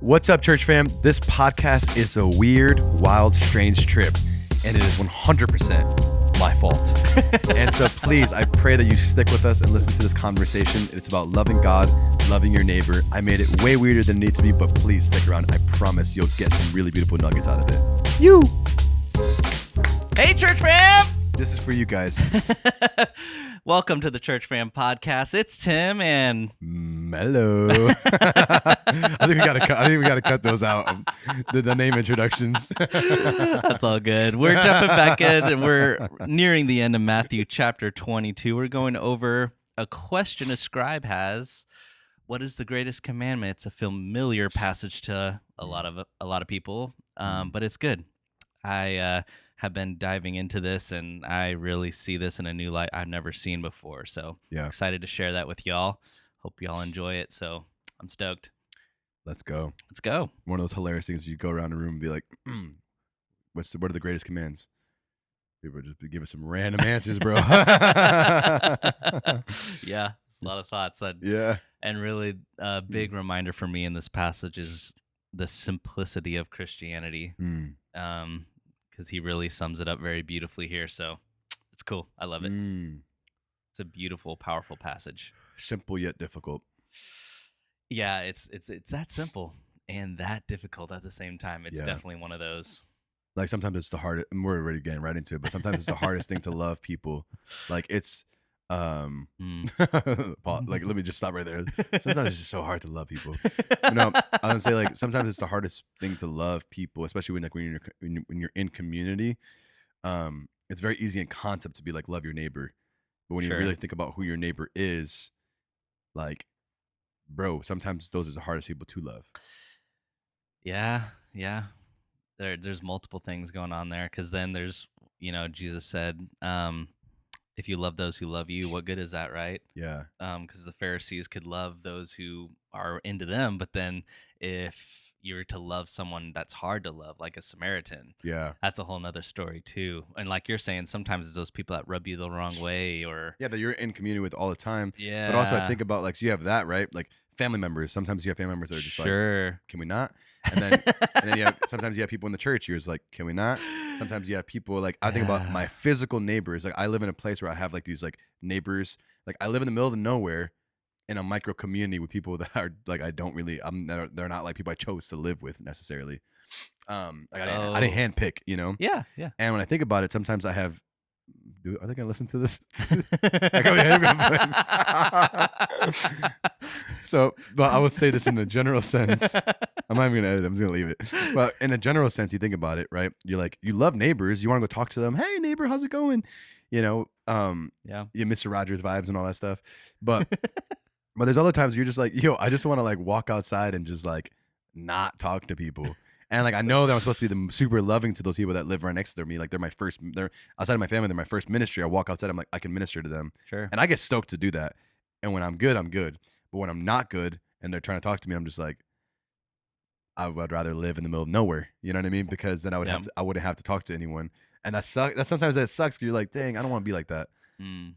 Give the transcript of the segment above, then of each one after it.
What's up, church fam? This podcast is a weird, wild, strange trip, and it is 100% my fault. And so please, I pray that you stick with us and listen to this conversation. It's about loving God, loving your neighbor. I made it way weirder than it needs to be, but please stick around. I promise you'll get some really beautiful nuggets out of it. You! Hey, church fam! This is for you guys. Welcome to the Church Fam Podcast. It's Tim and Melo. I think we gotta cut those out. The name introductions. That's all good. We're jumping back in, and we're nearing the end of Matthew chapter 22. We're going over a question a scribe has. What is the greatest commandment? It's a familiar passage to a lot of people, but it's good. I have been diving into this, and I really see this in a new light I've never seen before. So excited to share that with y'all. Hope y'all enjoy it. So I'm stoked. Let's go. Let's go. One of those hilarious things you go around the room and be like, what are the greatest commands? People just give us some random answers, bro. Yeah, it's a lot of thoughts. Yeah. And really a big reminder for me in this passage is the simplicity of Christianity. Because he really sums it up very beautifully here. So it's cool. I love it. It's a beautiful, powerful passage. Simple yet difficult. Yeah, it's that simple and that difficult at the same time. It's definitely one of those. Like sometimes it's the hardest, and we're already getting right into it, but sometimes it's the hardest thing to love people. Like it's, Paul, like let me just stop right there. Sometimes it's just so hard to love people. I was gonna say like sometimes it's the hardest thing to love people, especially when you're in community. It's very easy in concept to be like love your neighbor, but when you really think about who your neighbor is, like, bro, sometimes those are the hardest people to love. Yeah. There's multiple things going on there, because then there's, Jesus said, if you love those who love you, what good is that, right? Yeah. Because the Pharisees could love those who are into them, but then if you're to love someone that's hard to love, like a Samaritan, that's a whole nother story too. And like you're saying, sometimes it's those people that rub you the wrong way, or that you're in community with all the time. Yeah. But also I think about like, so you have that, right? Like family members. Sometimes you have family members that are just like, can we not? And then sometimes you have people in the church. You're just like, can we not? Sometimes you have people like, I think about my physical neighbors. Like I live in a place where I have like these like neighbors. Like I live in the middle of nowhere in a micro community with people that are like, they're not like people I chose to live with necessarily. I didn't handpick, Yeah. And when I think about it, sometimes I have, are they gonna listen to this? So, but I will say this in a general sense. I'm not even gonna edit it. I'm just gonna leave it. But in a general sense, you think about it, right? You're like, you love neighbors. You want to go talk to them. Hey, neighbor, how's it going? You Mr. Rogers vibes and all that stuff. But there's other times you're just like, I just want to like walk outside and just like not talk to people. And like I know that I'm supposed to be the super loving to those people that live right next to me. Like they're outside of my family. They're my first ministry. I walk outside. I'm like, I can minister to them. Sure. And I get stoked to do that. And when I'm good, I'm good. But when I'm not good and they're trying to talk to me, I'm just like, I would rather live in the middle of nowhere. You know what I mean? Because then I wouldn't have to talk to anyone. And that sucks. Sometimes that sucks. You're like, dang, I don't want to be like that.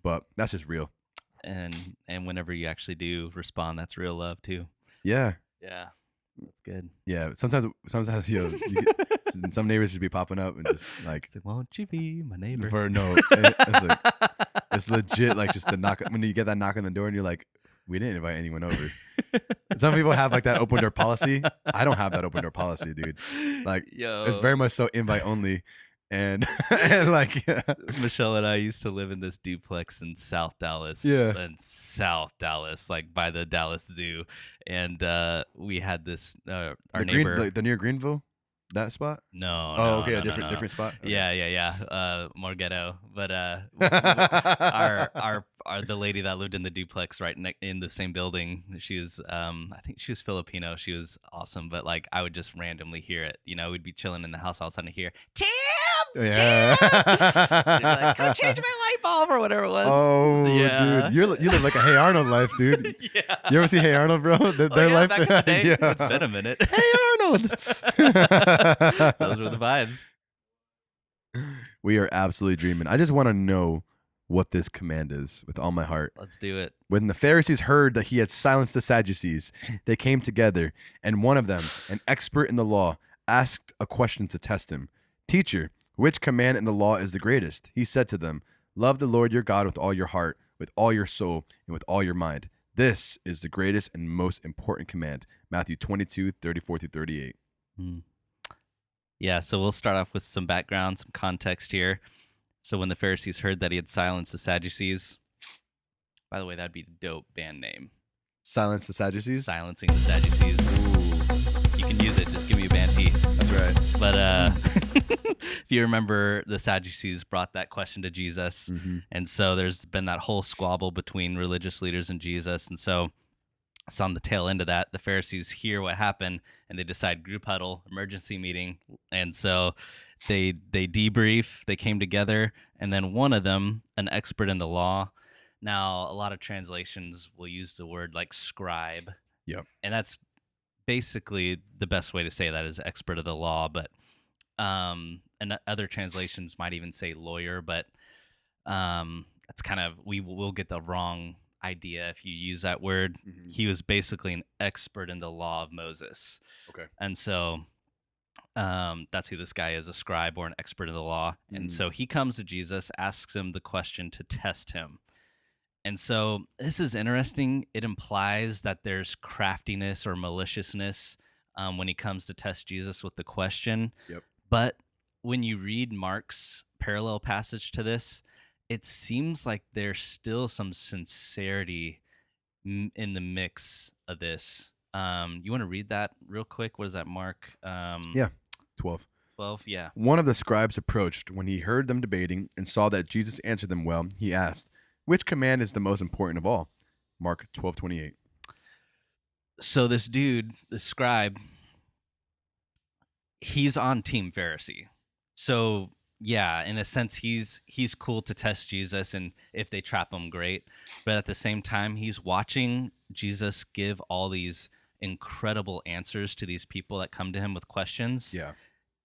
But that's just real. And whenever you actually do respond, that's real love too. Yeah. Yeah. That's good. Yeah. Sometimes some neighbors just be popping up and just like, it's like, won't you be my neighbor? It's legit. Like just the knock when you get that knock on the door and you're like, we didn't invite anyone over. Some people have like that open door policy. I don't have that open door policy, dude. Like it's very much so invite only. And like Michelle and I used to live in this duplex in South Dallas. Yeah. In South Dallas, like by the Dallas Zoo. And we had this our neighbor the near Greenville? That spot? No. Oh, okay, a different spot. Okay. Yeah. More ghetto. But our the lady that lived in the duplex right in the same building, she was I think she was Filipino. She was awesome. But like I would just randomly hear it. We'd be chilling in the house, all of a sudden hear Tim. Yeah. Like, go change my light bulb or whatever it was. Oh, dude, you live like a Hey Arnold life, dude. Yeah. You ever see Hey Arnold, bro? Their life. Back in the day. Yeah. It's been a minute. Hey Arnold. Those were the vibes. We are absolutely dreaming. I just want to know what this command is with all my heart. Let's do it. When the Pharisees heard that he had silenced the Sadducees, they came together, and one of them, an expert in the law, asked a question to test him. Teacher, which command in the law is the greatest? He said to them, Love the Lord your God with all your heart, with all your soul, and with all your mind. This is the greatest and most important command. Matthew 22:34-38. Hmm. Yeah, so we'll start off with some background, some context here. So when the Pharisees heard that he had silenced the Sadducees, by the way, that'd be a dope band name. Silence the Sadducees? Silencing the Sadducees. Ooh, You can use it. Just give me a band T. that's right. But if you remember, the Sadducees brought that question to Jesus. Mm-hmm. And so there's been that whole squabble between religious leaders and Jesus. And so it's on the tail end of that. The Pharisees hear what happened and they decide group huddle, emergency meeting. And so they debrief, they came together, and then one of them, an expert in the law. Now, a lot of translations will use the word like scribe. Yep. And that's basically the best way to say that is expert of the law, but and other translations might even say lawyer, but that's kind of we will get the wrong idea if you use that word. Mm-hmm. He was basically an expert in the law of Moses. Okay. And so that's who this guy is, a scribe or an expert in the law. And so he comes to Jesus, asks him the question to test him. And so this is interesting. It implies that there's craftiness or maliciousness when he comes to test Jesus with the question. Yep. But when you read Mark's parallel passage to this, it seems like there's still some sincerity in the mix of this. You want to read that real quick? What is that, Mark? Yeah, 12. 12? Yeah. One of the scribes approached when he heard them debating and saw that Jesus answered them well. He asked, Which command is the most important of all? Mark 12:28. So this dude, the scribe, he's on Team Pharisee. So yeah, in a sense, he's cool to test Jesus, and if they trap him, great. But at the same time, he's watching Jesus give all these incredible answers to these people that come to him with questions. Yeah.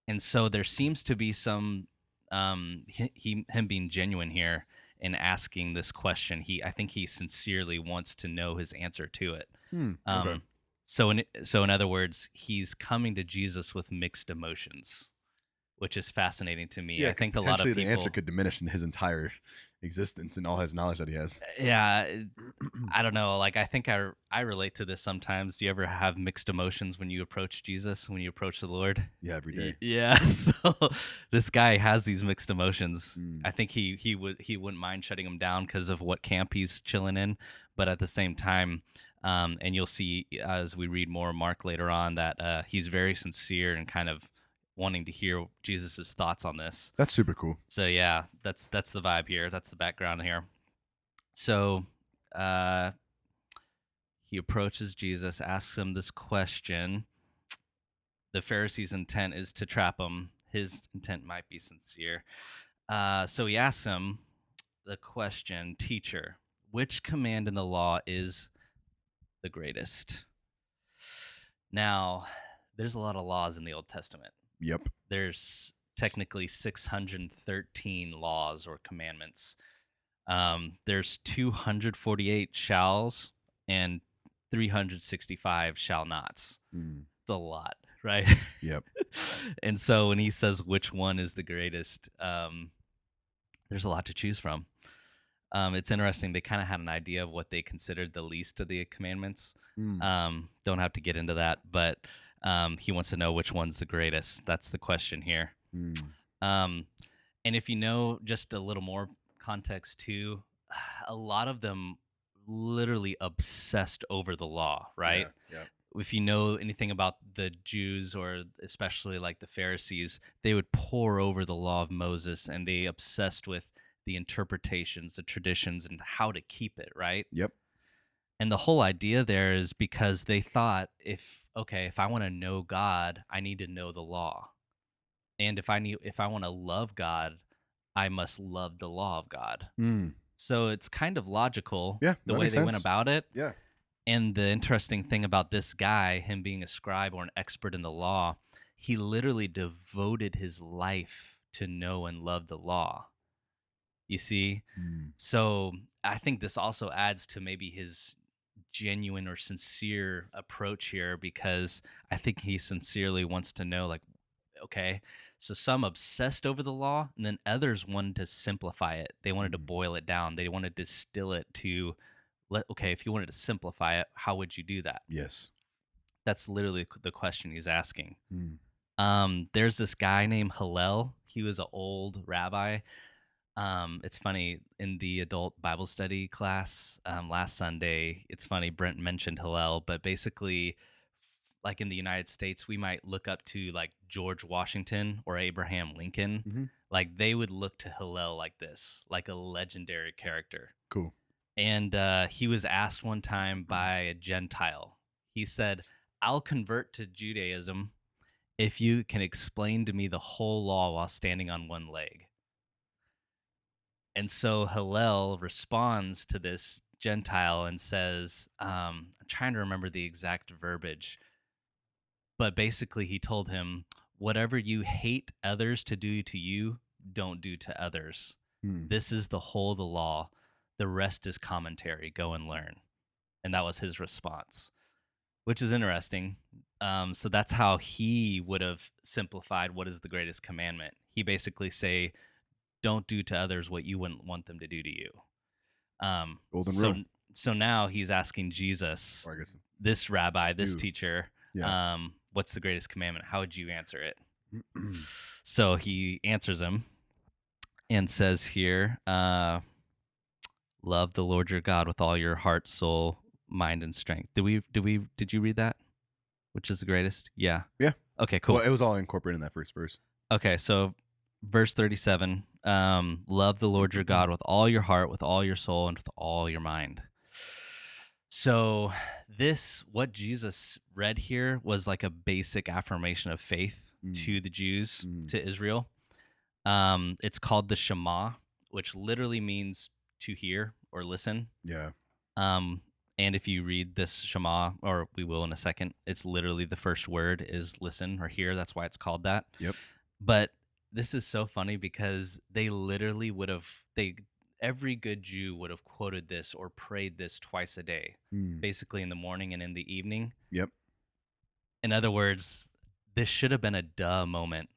And so there seems to be some him being genuine here in asking this question. I think he sincerely wants to know his answer to it. Okay. So in other words, he's coming to Jesus with mixed emotions, which is fascinating to me. Yeah, I think a lot of potentially people, the answer could diminish in his entire existence and all his knowledge that he has. yeah, I don't know. Like I think I relate to this sometimes. Do you ever have mixed emotions when you approach Jesus, when you approach the Lord? Yeah, every day. Yeah. So this guy has these mixed emotions. Mm. I think he wouldn't mind shutting him down because of what camp he's chilling in, but at the same time, and you'll see as we read more Mark later on that he's very sincere and kind of wanting to hear Jesus's thoughts on this. That's super cool. So yeah, that's the vibe here. That's the background here. So he approaches Jesus, asks him this question. The Pharisees' intent is to trap him. His intent might be sincere. So he asks him the question, Teacher, which command in the law is the greatest? Now, there's a lot of laws in the Old Testament. Yep. There's technically 613 laws or commandments. There's 248 shalls and 365 shall nots. It's a lot, right? Yep. And so when he says which one is the greatest, there's a lot to choose from. It's interesting. They kind of had an idea of what they considered the least of the commandments. Don't have to get into that, but he wants to know which one's the greatest. That's the question here. And if you know just a little more context too, a lot of them literally obsessed over the law, right? Yeah. If you know anything about the Jews or especially like the Pharisees, they would pore over the law of Moses and they obsessed with the interpretations, the traditions, and how to keep it, right? Yep. And the whole idea there is because they thought if I want to know God, I need to know the law. And if I want to love God, I must love the law of God. So it's kind of logical the way they went about it. Yeah. And the interesting thing about this guy, him being a scribe or an expert in the law, he literally devoted his life to know and love the law. You see? Mm. So I think this also adds to maybe his genuine or sincere approach here, because I think he sincerely wants to know, like, okay, so some obsessed over the law, and then others wanted to simplify it. They wanted to Mm. boil it down. They wanted to distill it to okay, if you wanted to simplify it, how would you do that? Yes. That's literally the question he's asking. Mm. There's this guy named Hillel. He was an old rabbi. It's funny, in the adult Bible study class last Sunday. It's funny, Brent mentioned Hillel, but basically, like in the United States, we might look up to like George Washington or Abraham Lincoln. Hmm. Like they would look to Hillel like this, like a legendary character. Cool. And he was asked one time by a Gentile. He said, "I'll convert to Judaism if you can explain to me the whole law while standing on one leg." And so Hillel responds to this Gentile and says, I'm trying to remember the exact verbiage, but basically he told him, "Whatever you hate others to do to you, don't do to others. Mm. This is the whole of the law. The rest is commentary. Go and learn." And that was his response, which is interesting. So that's how he would have simplified what is the greatest commandment. He basically say, don't do to others what you wouldn't want them to do to you. Um, Golden so rule. so now he's asking Jesus, Or I guess. this rabbi, this You. teacher, Yeah. what's the greatest commandment? How would you answer it? So he answers him and says here, love the Lord your God with all your heart, soul, mind, and strength. Did you read that? Which is the greatest? Yeah. Yeah. Okay, cool. Well, it was all incorporated in that first verse. Okay, so verse 37, love the Lord your God with all your heart, with all your soul, and with all your mind. So what Jesus read here was like a basic affirmation of faith to the Jews, to Israel. It's called the Shema, which literally means to hear or listen. Yeah. And if you read this Shema, or we will in a second, it's literally the first word is listen or hear. That's why it's called that. Yep. But this is so funny because they literally would have every good Jew would have quoted this or prayed this twice a day, basically in the morning and in the evening. Yep. In other words, this should have been a duh moment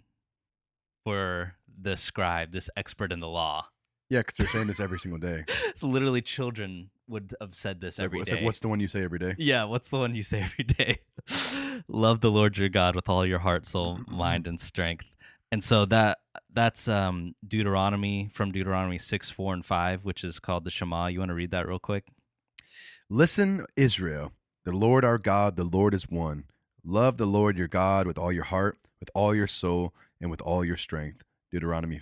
for the scribe, this expert in the law. Yeah, because they're saying this every single day. It's literally children would have said this every day. It's like, what's the one you say every day? Yeah, what's the one you say every day? Love the Lord your God with all your heart, soul, mind, and strength. And so that's Deuteronomy, from Deuteronomy 6, 4, and 5, which is called the Shema. You want to read that real quick? Listen, Israel, the Lord our God, the Lord is one. Love the Lord your God with all your heart, with all your soul, and with all your strength. Deuteronomy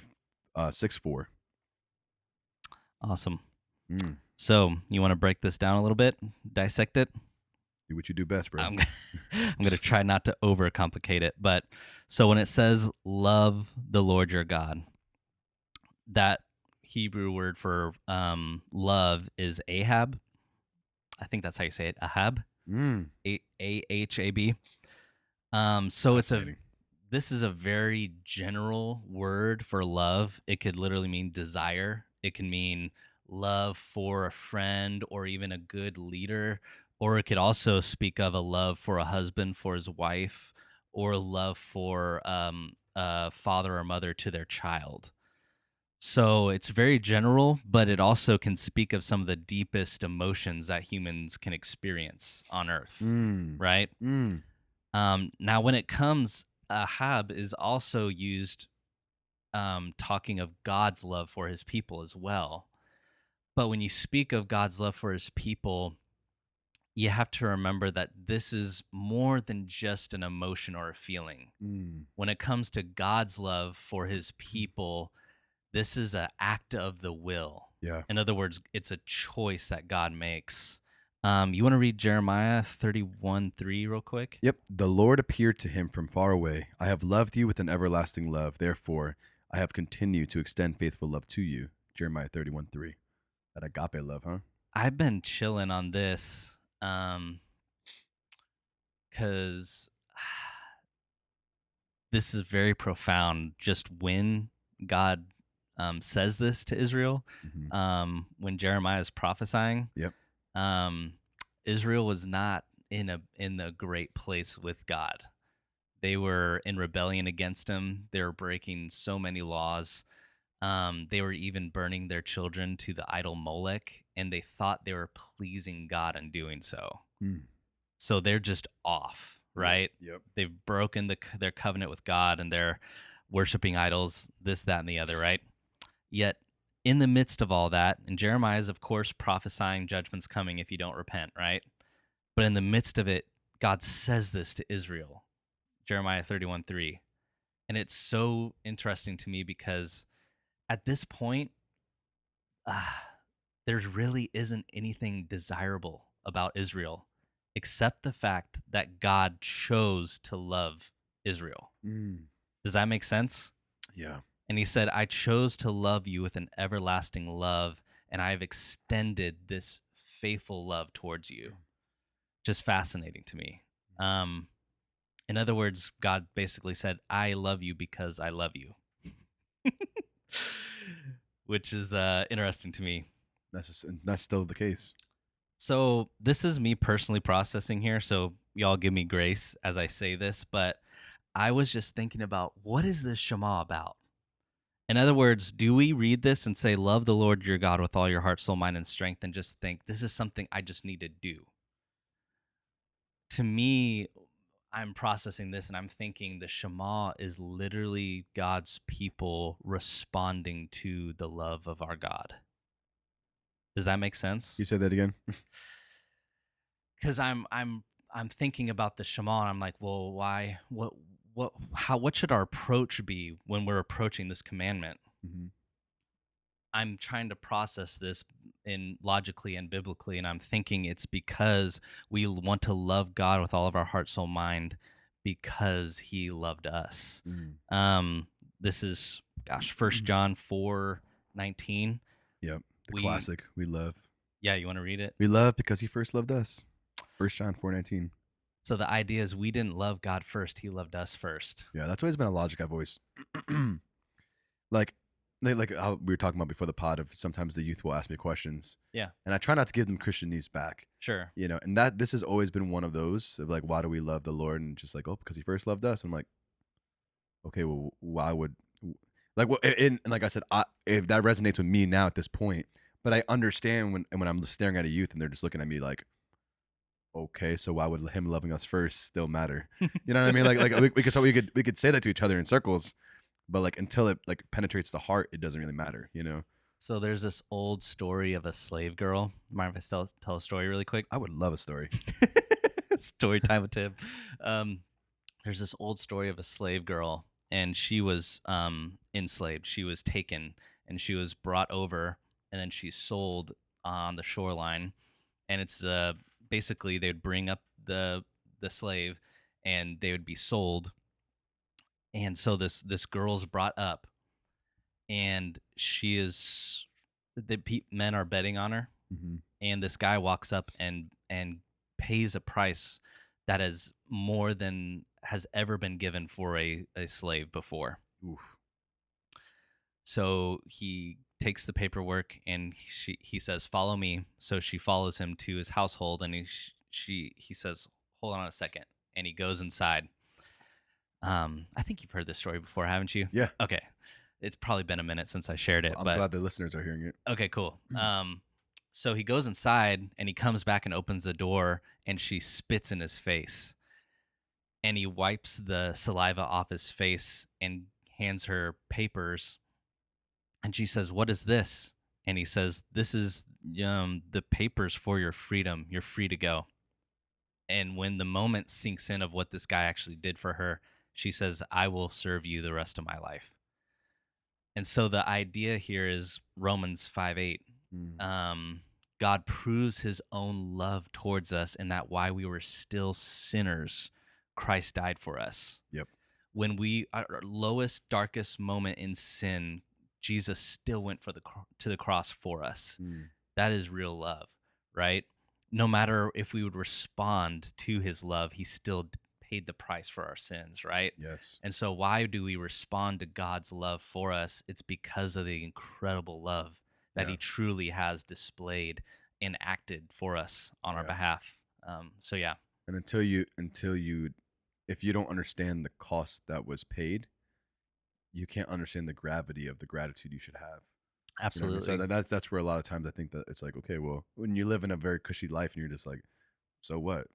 6, 4. Awesome. Mm. So you want to break this down a little bit, dissect it? Do what you do best, bro. I'm going to try not to overcomplicate it. But so when it says love the Lord your God, that Hebrew word for love is Ahab. I think that's how you say it, Ahab. A-H-A-B. So this is a very general word for love. It could literally mean desire. It can mean love for a friend or even a good leader, or it could also speak of a love for a husband for his wife, or love for a father or mother to their child. So it's very general, but it also can speak of some of the deepest emotions that humans can experience on earth, right? Now, when it comes, Ahab is also used talking of God's love for his people as well. But when you speak of God's love for his people, you have to remember that this is more than just an emotion or a feeling. When it comes to God's love for his people, this is an act of the will. Yeah. In other words, it's a choice that God makes. You want to read Jeremiah 31:3 real quick? Yep. The Lord appeared to him from far away. I have loved you with an everlasting love. Therefore, I have continued to extend faithful love to you. Jeremiah 31:3. That agape love, huh? I've been chilling on this because this is very profound. Just when God says this to Israel Mhm. when Jeremiah is prophesying. Yep. Um, Israel was not in a great place with God. They were in rebellion against him. They were breaking so many laws. They were even burning their children to the idol Molech, and they thought they were pleasing God in doing so. Mm. So they're just off, Yep. right? Yep. They've broken their covenant with God, and they're worshiping idols, this, that, and the other, right? Yet, in the midst of all that, and Jeremiah is, of course, prophesying judgment's coming if you don't repent, right? But in the midst of it, God says this to Israel, Jeremiah 31:3. And it's so interesting to me because at this point, there really isn't anything desirable about Israel except the fact that God chose to love Israel. Mm. Does that make sense? Yeah. And he said, I chose to love you with an everlasting love, and I have extended this faithful love towards you. Just fascinating to me. In other words, God basically said, I love you because I love you, which is interesting to me. That's still the case. So this is me personally processing here, so y'all give me grace as I say this, but I was just thinking about, what is this Shema about? In other words, do we read this and say, love the Lord your God with all your heart, soul, mind, and strength, and just think, this is something I just need to do? To me, I'm processing this and I'm thinking the Shema is literally God's people responding to the love of our God. Does that make sense? You said that again? Because I'm thinking about the Shema and I'm like, well, why? What should our approach be when we're approaching this commandment? Mm-hmm. I'm trying to process this in logically and biblically, and I'm thinking it's because we want to love God with all of our heart, soul, mind, because He loved us. Mm. This is, gosh, 1 John 4:19. Yep. The classic. We love. Yeah, you want to read it? We love because he first loved us. 1 John 4:19. So the idea is we didn't love God first; He loved us first. Yeah, that's always been a logic I've always like how we were talking about before the pod of sometimes the youth will ask me questions. Yeah. And I try not to give them Christianese back. Sure. You know, and that this has always been one of those of like, why do we love the Lord? And just like, oh, because he first loved us. I'm like, okay, well, why would like, well, and like I said, if that resonates with me now at this point, but I understand when I'm staring at a youth and they're just looking at me like, okay, so why would him loving us first still matter? You know what I mean? Like we could say that to each other in circles, but like until it like penetrates the heart, it doesn't really matter, you know? So there's this old story of a slave girl. Mind if I tell a story really quick? I would love a story. Story time with Tim. There's this old story of a slave girl, and she was enslaved. She was taken, and she was brought over, and then she's sold on the shoreline. And it's basically they'd bring up the slave, and they would be sold. And so this girl's brought up, and she is men are betting on her, Mm-hmm. and this guy walks up and pays a price that is more than has ever been given for a slave before. Oof. So he takes the paperwork and he says, "Follow me." So she follows him to his household, and he says, "Hold on a second," and he goes inside. I think you've heard this story before, haven't you? Yeah. Okay. It's probably been a minute since I shared it. I'm but glad the listeners are hearing it. Okay, cool. So he goes inside and he comes back and opens the door, and she spits in his face. And he wipes the saliva off his face and hands her papers. And she says, "What is this?" And he says, "This is the papers for your freedom. You're free to go." And when the moment sinks in of what this guy actually did for her, she says, "I will serve you the rest of my life." And so the idea here is Romans 5:8. God proves his own love towards us in that while we were still sinners, Christ died for us. Yep. When we our lowest, darkest moment in sin, Jesus still went to the cross for us. That is real love, right? No matter if we would respond to his love, he still paid the price for our sins, right? Yes. And so why do we respond to God's love for us? It's because of the incredible love that Yeah. he truly has displayed and acted for us on our Yeah. behalf. So yeah, And if you don't understand the cost that was paid, you can't understand the gravity of the gratitude you should have. You know what I mean? So absolutely. that's where a lot of times I think that it's like, okay, well, when you live in a very cushy life and you're just like, so what?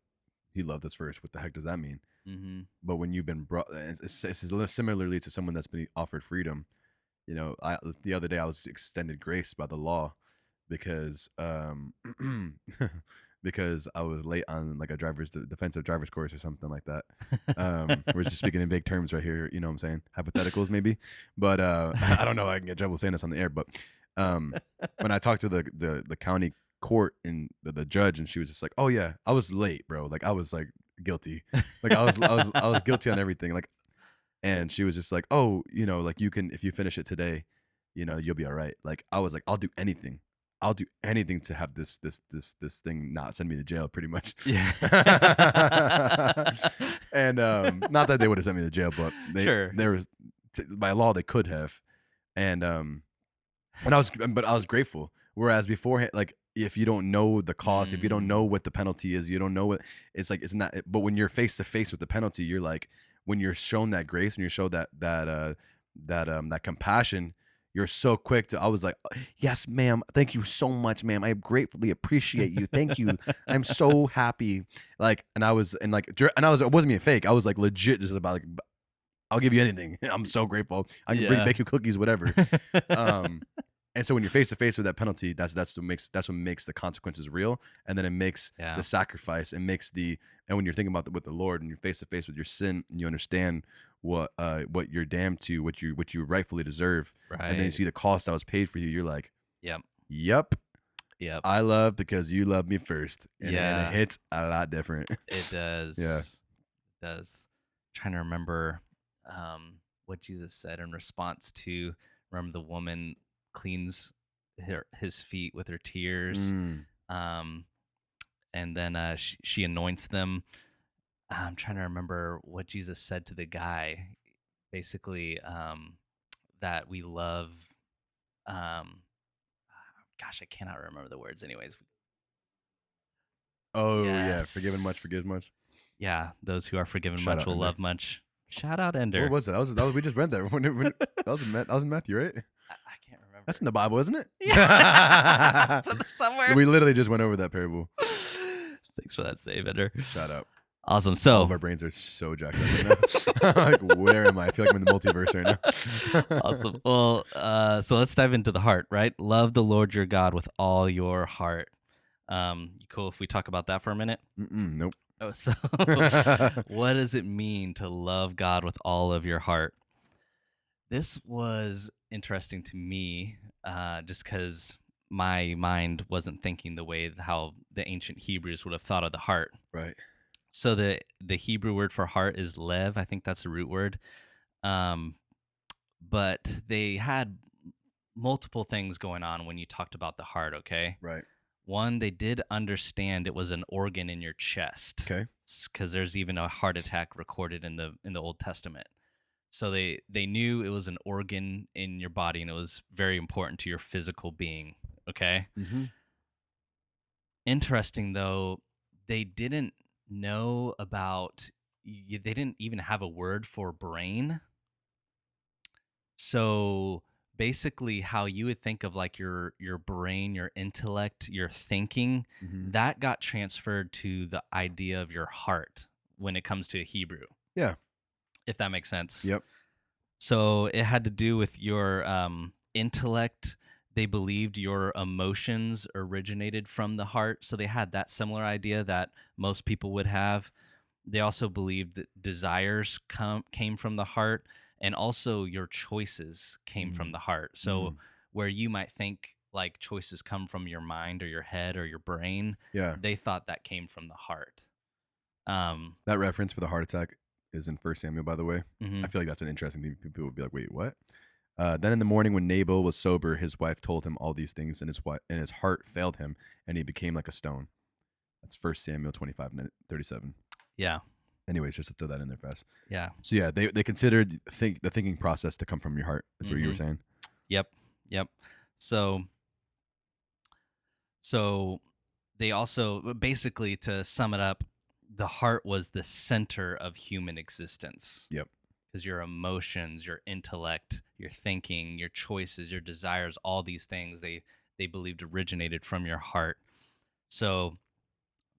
He loved us first. What the heck does that mean? Mm-hmm. But when you've been brought, it's similarly to someone that's been offered freedom. You know, the other day I was extended grace by the law because because I was late on like a defensive driver's course or something like that. We're just speaking in vague terms right here, you know what I'm saying? Hypotheticals maybe. But I don't know, I can get trouble saying this on the air, but when I talked to the county court and the judge, and she was just like, "Oh yeah, I was late, bro. Like I was like guilty. Like I was guilty on everything. Like." And she was just like, "Oh, you know, like you can if you finish it today, you know, you'll be all right." Like I was like, "I'll do anything. I'll do anything to have this thing not send me to jail, pretty much." Yeah. And not that they would have sent me to jail, but Sure. there was by law they could have. And I was grateful. Whereas beforehand, like if you don't know the cost, if you don't know what the penalty is, you don't know what it's like. It's not. But when you're face to face with the penalty, you're like, when you're shown that grace, when you're shown that compassion, you're so quick to. I was like, yes, ma'am. Thank you so much, ma'am. I gratefully appreciate you. Thank you. I'm so happy. Like, and I was, and like, and I was, it wasn't being fake. I was like legit, just about like, I'll give you anything. I'm so grateful. I can Yeah. bake you cookies, whatever. And so when you're face to face with that penalty, that's what makes the consequences real, and then it makes Yeah. the sacrifice, and when you're thinking about with the Lord, and you're face to face with your sin, and you understand what you're damned to, what you rightfully deserve, and then you Right. see the cost that was paid for you, you're like, Yep. yep, Yep. I love because you loved me first, and it Yeah. hits a lot different. It does. Yeah. It does. Trying to remember what Jesus said in response to, remember the woman cleans his feet with her tears, Mm. and then she anoints them. I'm trying to remember what Jesus said to the guy. Basically, that we love. Um, gosh, I cannot remember the words. Anyways, Oh yeah, forgiven much, yes, forgive much. yeah. Those who are forgiven Shout much out will Ender. love much. Shout out What Ender. was that? That was we just read that. That was in Matthew, right? I can't remember. That's in the Bible, isn't it? Yeah. It's somewhere. We literally just went over that parable. Thanks for that save, Ender. Shout out. Awesome. All So of our brains are so jacked up right now. Like, where am I? I feel like I'm in the multiverse right now. awesome. Well, so let's dive into the heart, right? Love the Lord your God with all your heart. You cool if we talk about that for a minute? Nope. Oh, so what does it mean to love God with all of your heart? This was interesting to me, just because my mind wasn't thinking the way how the ancient Hebrews would have thought of the heart. Right. So the Hebrew word for heart is lev. I think that's the root word. But they had multiple things going on when you talked about the heart, okay? Right. One, they did understand it was an organ in your chest. Okay. Because there's even a heart attack recorded in the Old Testament. So they knew it was an organ in your body, and it was very important to your physical being, okay? Mm-hmm. Interesting, though, they didn't know about, they didn't even have a word for brain. So basically how you would think of like your brain, your intellect, your thinking, Mm-hmm. that got transferred to the idea of your heart when it comes to Hebrew. Yeah. If that makes sense. Yep. So it had to do with your intellect. They believed your emotions originated from the heart. So they had that similar idea that most people would have. They also believed that desires came from the heart, and also your choices came from the heart. So where you might think like choices come from your mind or your head or your brain, Yeah. they thought that came from the heart. That reference for the heart attack is in 1 Samuel, by the way. Mhm. I feel like that's an interesting thing. People would be like, wait, what? Then in the morning when Nabal was sober, his wife told him all these things, and his heart failed him, and he became like a stone. That's 1 Samuel 25:37. Yeah. Anyways, just to throw that in there fast. Yeah. So yeah, they considered the thinking process to come from your heart. That's what you were Hmm. saying. Yep. Yep. So so they also basically, to sum it up, the heart was the center of human existence. Yep. Because your emotions, your intellect, your thinking, your choices, your desires, all these things they believed originated from your heart. So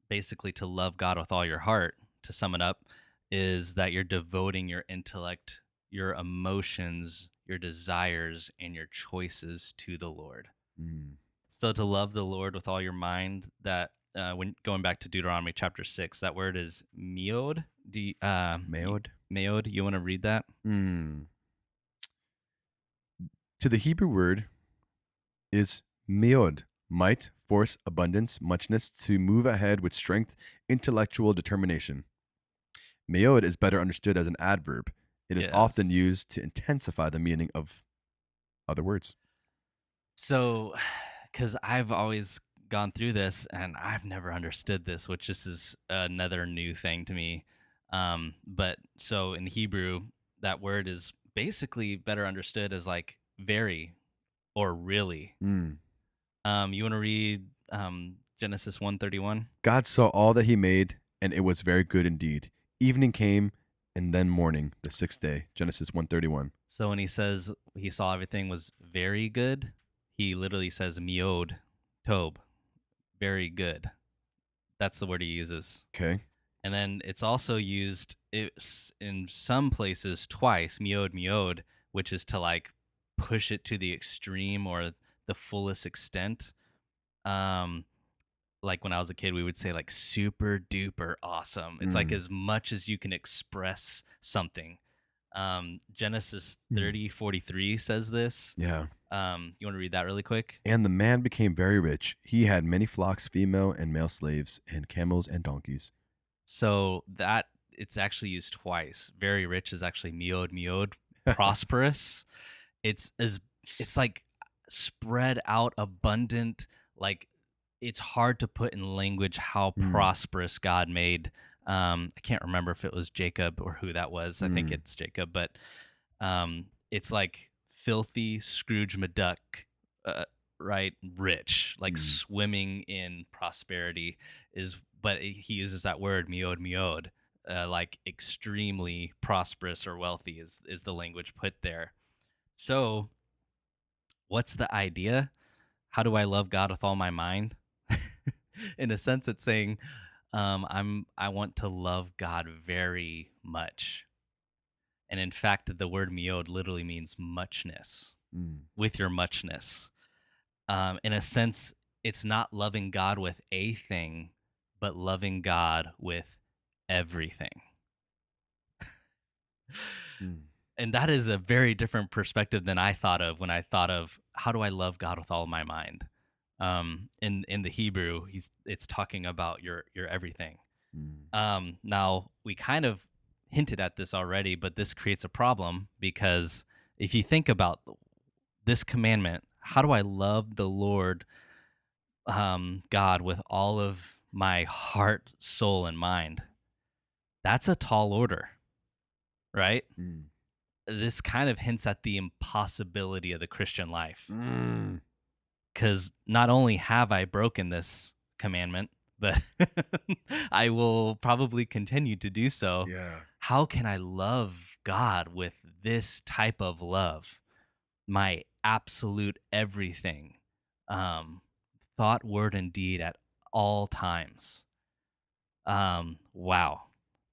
basically, to love God with all your heart, to sum it up, is that you're devoting your intellect, your emotions, your desires, and your choices to the Lord. Mm. So to love the Lord with all your mind, that when going back to Deuteronomy chapter 6, that word is meod. Mayod. Meod? You want to read that? Mm. To the Hebrew word is meod, might, force, abundance, muchness, to move ahead with strength, intellectual determination. Meod is better understood as an adverb. It is often Yes. used to intensify the meaning of other words. So, because I've always gone through this and I've never understood this, which this is another new thing to me. But so in Hebrew, that word is basically better understood as like very or really. Mm. You want to read Genesis 1:31? God saw all that he made, and it was very good indeed. Evening came, and then morning, the sixth day. Genesis 1:31. So when he says he saw everything was very good, he literally says miod, tob, very good. That's the word he uses. Okay. And then it's also used in some places twice, miod, which is to like push it to the extreme or the fullest extent. Um, like when I was a kid, we would say like super duper awesome. It's like Mm. as much as you can express something. Genesis Mm. 30:43 says this. Yeah. You want to read that really quick? And the man became very rich. He had many flocks, female and male slaves, and camels and donkeys. So that it's actually used twice. Very rich is actually miod. Prosperous. It's as it's like spread out, abundant. Like it's hard to put in language how Mm. prosperous God made. I can't remember if it was Jacob or who that was. I think Mm. it's Jacob, but it's like filthy Scrooge McDuck, uh, right? Rich, like Mm. swimming in prosperity is, but he uses that word miod, like extremely prosperous or wealthy is the language put there. So, what's the idea? How do I love God with all my mind? In a sense, it's saying I want to love God very much. And in fact, the word miod literally means muchness, Mm. with your muchness. In a sense, it's not loving God with a thing, but loving God with everything. Mm. And that is a very different perspective than I thought of when I thought of how do I love God with all my mind. In the Hebrew, it's talking about your everything. Mm. Now we kind of hinted at this already, but this creates a problem because if you think about this commandment, how do I love the Lord God with all of my heart, soul, and mind? That's a tall order, right? Mm. This kind of hints at the impossibility of the Christian life. Mm. Because not only have I broken this commandment, but I will probably continue to do so. Yeah. How can I love God with this type of love? My absolute everything, um, thought, word, and deed at all times. Wow.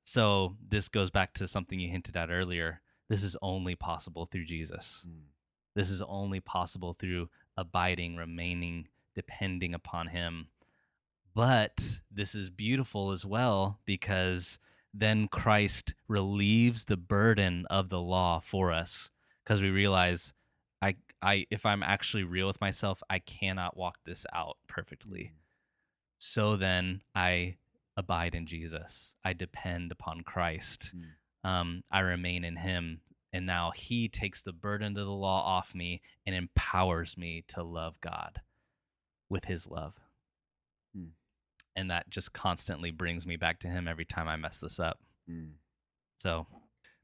So this goes back to something you hinted at earlier. This is only possible through Jesus. Mm. This is only possible through abiding, remaining, depending upon Him. But this is beautiful as well because then Christ relieves the burden of the law for us because we realize if I'm actually real with myself, I cannot walk this out perfectly. Mm. So then I abide in Jesus. I depend upon Christ. Mm. I remain in Him. And now He takes the burden of the law off me and empowers me to love God with His love. Mm. And that just constantly brings me back to Him every time I mess this up. Mm. So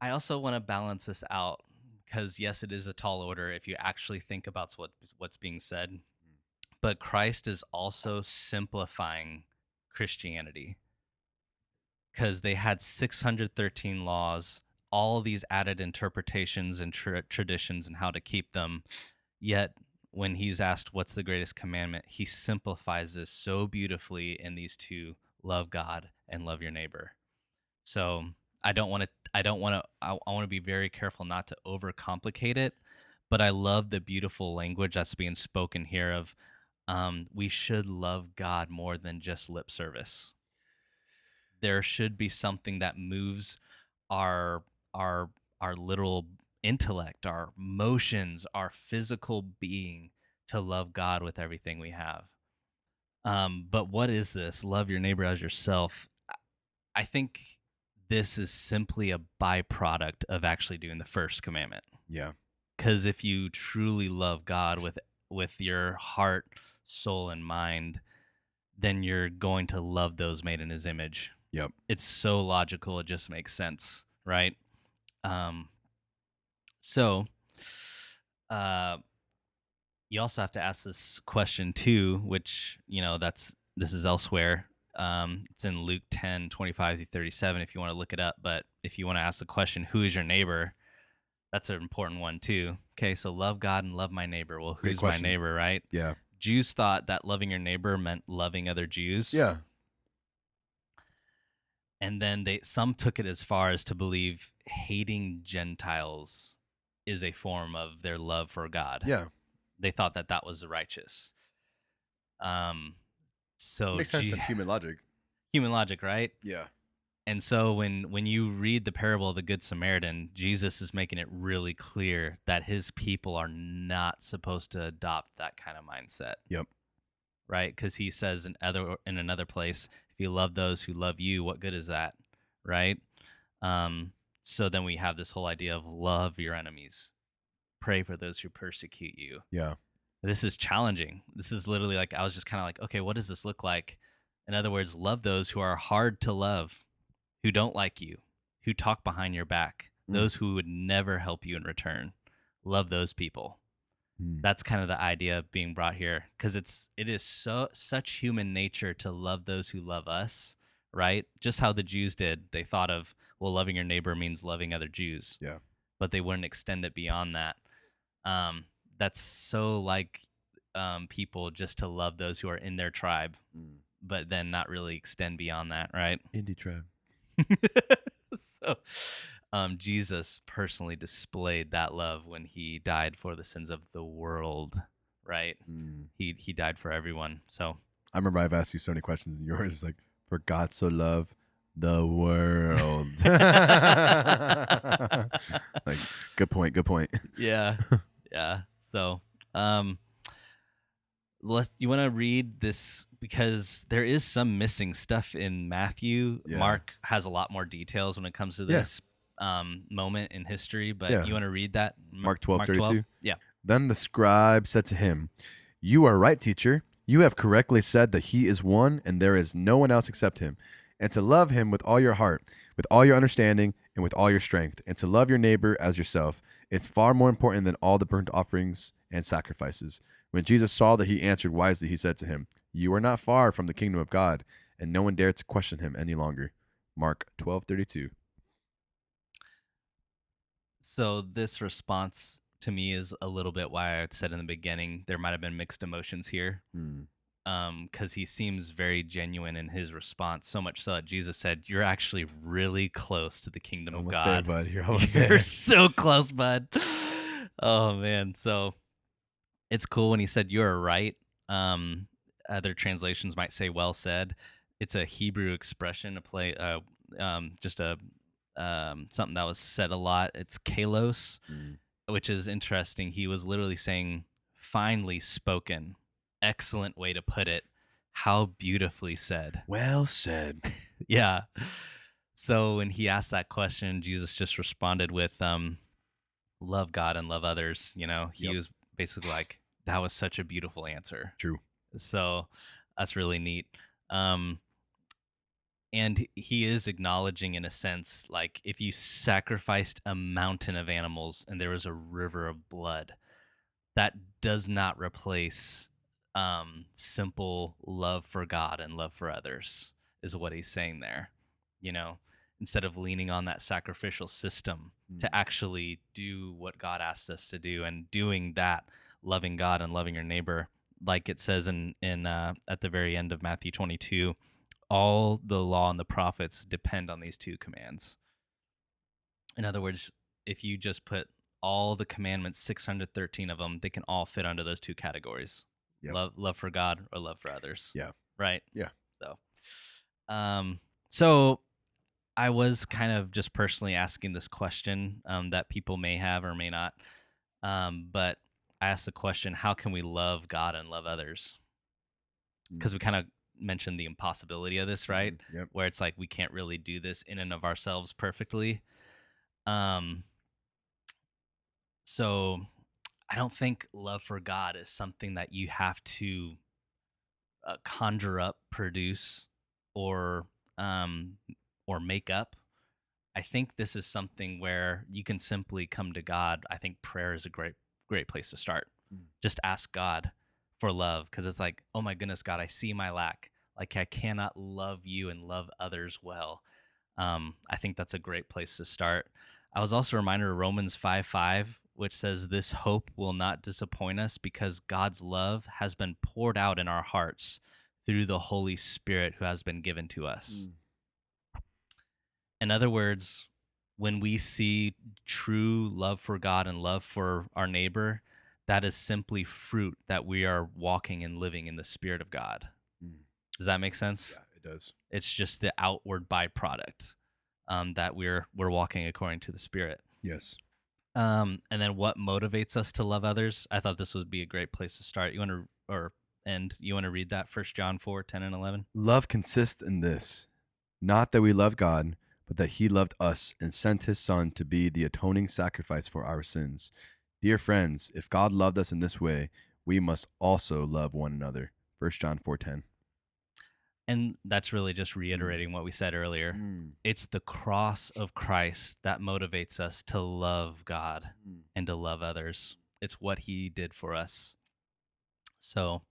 I also want to balance this out because yes, it is a tall order if you actually think about what's being said, but Christ is also simplifying Christianity because they had 613 laws, all these added interpretations and traditions and how to keep them. Yet, when he's asked what's the greatest commandment, he simplifies this so beautifully in these two: love God and love your neighbor. So I don't want to. I want to be very careful not to overcomplicate it. But I love the beautiful language that's being spoken here of we should love God more than just lip service. There should be something that moves our our our literal intellect, our emotions, our physical being to love God with everything we have. But what is this? Love your neighbor as yourself. I think this is simply a byproduct of actually doing the first commandment. Yeah. Because if you truly love God with your heart, soul, and mind, then you're going to love those made in His image. Yep. It's so logical; it just makes sense, right? Um, so, uh, you also have to ask this question too, which this is elsewhere. It's in Luke 10:25-37. If you want to look it up, but if you want to ask the question, "Who is your neighbor?" That's an important one too. Okay, so love God and love my neighbor. Well, Great who's my question. neighbor, right? Yeah. Jews thought that loving your neighbor meant loving other Jews. Yeah. And then some took it as far as to believe hating Gentiles is a form of their love for God. Yeah. They thought that that was righteous. So Makes sense in human logic. Human logic, right? Yeah. And so when you read the parable of the Good Samaritan, Jesus is making it really clear that his people are not supposed to adopt that kind of mindset. Yep. Right? Because he says in another place, if you love those who love you, what good is that? Right? So then we have this whole idea of love your enemies, pray for those who persecute you. Yeah. This is challenging. This is literally like, I was just kind of like, okay, what does this look like? In other words, love those who are hard to love, who don't like you, who talk behind your back, those who would never help you in return. Love those people. That's kind of the idea being brought here, because it is such human nature to love those who love us, right? Just how the Jews did. They thought of, well, loving your neighbor means loving other Jews. Yeah. But they wouldn't extend it beyond that. That's so like people just to love those who are in their tribe, but then not really extend beyond that, right? Indie tribe. So Jesus personally displayed that love when he died for the sins of the world, right? He died for everyone. So I remember I've asked you so many questions, and yours is like, "For God so loved the world." Like, good point. Good point. yeah, yeah. So you want to read this because there is some missing stuff in Matthew. Yeah. Mark has a lot more details when it comes to this moment in history, but you want to read that? Mark 12:32. Yeah. Then the scribe said to him, "You are right, teacher. You have correctly said that he is one, and there is no one else except him. And to love him with all your heart, with all your understanding, and with all your strength, and to love your neighbor as yourself. It's far more important than all the burnt offerings and sacrifices." When Jesus saw that he answered wisely, he said to him, "You are not far from the kingdom of God." And no one dared to question him any longer. Mark 12:32. So this response to me is a little bit why I said in the beginning there might have been mixed emotions here. Because he seems very genuine in his response, so much so that Jesus said, "You're actually really close to the kingdom of God. There, bud. You're almost You're there. so close, bud." Oh man, so it's cool when he said, "You're right." Other translations might say, "Well said." It's a Hebrew expression, just a something that was said a lot. It's kalos, which is interesting. He was literally saying, "Finely spoken." Excellent way to put it. How beautifully said. Well said. Yeah. So when he asked that question, Jesus just responded with, love God and love others. He was basically like, that was such a beautiful answer. True. So that's really neat. And he is acknowledging, in a sense, like if you sacrificed a mountain of animals and there was a river of blood, that does not replace simple love for God and love for others, is what he's saying there. You know, instead of leaning on that sacrificial system to actually do what God asked us to do, and doing that, loving God and loving your neighbor, like it says in at the very end of Matthew 22, all the law and the prophets depend on these two commands. In other words, if you just put all the commandments, 613 of them, they can all fit under those two categories. Yep. Love for God or love for others. Yeah. Right? Yeah. So I was kind of just personally asking this question that people may have or may not. But I asked the question, how can we love God and love others? Because we kind of mentioned the impossibility of this, right? Yep. Where it's like we can't really do this in and of ourselves perfectly. So I don't think love for God is something that you have to conjure up, produce, or make up. I think this is something where you can simply come to God. I think prayer is a great place to start. Just ask God for love, because it's like, oh my goodness, God, I see my lack. Like, I cannot love you and love others well. I think that's a great place to start. I was also reminded of Romans 5:5, which says, this hope will not disappoint us because God's love has been poured out in our hearts through the Holy Spirit who has been given to us. In other words, when we see true love for God and love for our neighbor, that is simply fruit that we are walking and living in the Spirit of God. Does that make sense? Yeah, it does. It's just the outward byproduct that we're walking according to the Spirit. Yes. And then what motivates us to love others? I thought this would be a great place to start. You want to read that? 1 John 4:10 and 11. Love consists in this, not that we love God, but that he loved us and sent his Son to be the atoning sacrifice for our sins. Dear friends, if God loved us in this way, we must also love one another. 1 John 4:10. And that's really just reiterating what we said earlier. It's the cross of Christ that motivates us to love God and to love others. It's what he did for us. So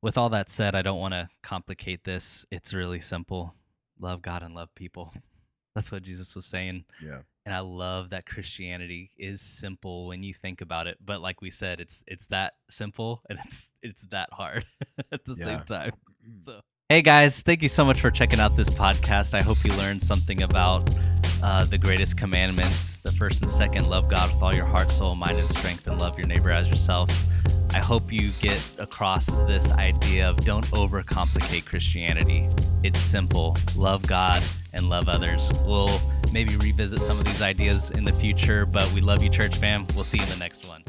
with all that said, I don't want to complicate this. It's really simple. Love God and love people. That's what Jesus was saying. Yeah. And I love that Christianity is simple when you think about it. But like we said, it's that simple and it's that hard at the same time. So, hey guys, thank you so much for checking out this podcast. I hope you learned something about the greatest commandments, the first and second. Love God with all your heart, soul, mind, and strength, and love your neighbor as yourself. I hope you get across this idea of don't overcomplicate Christianity. It's simple. Love God and love others. We'll maybe revisit some of these ideas in the future, but we love you, church fam. We'll see you in the next one.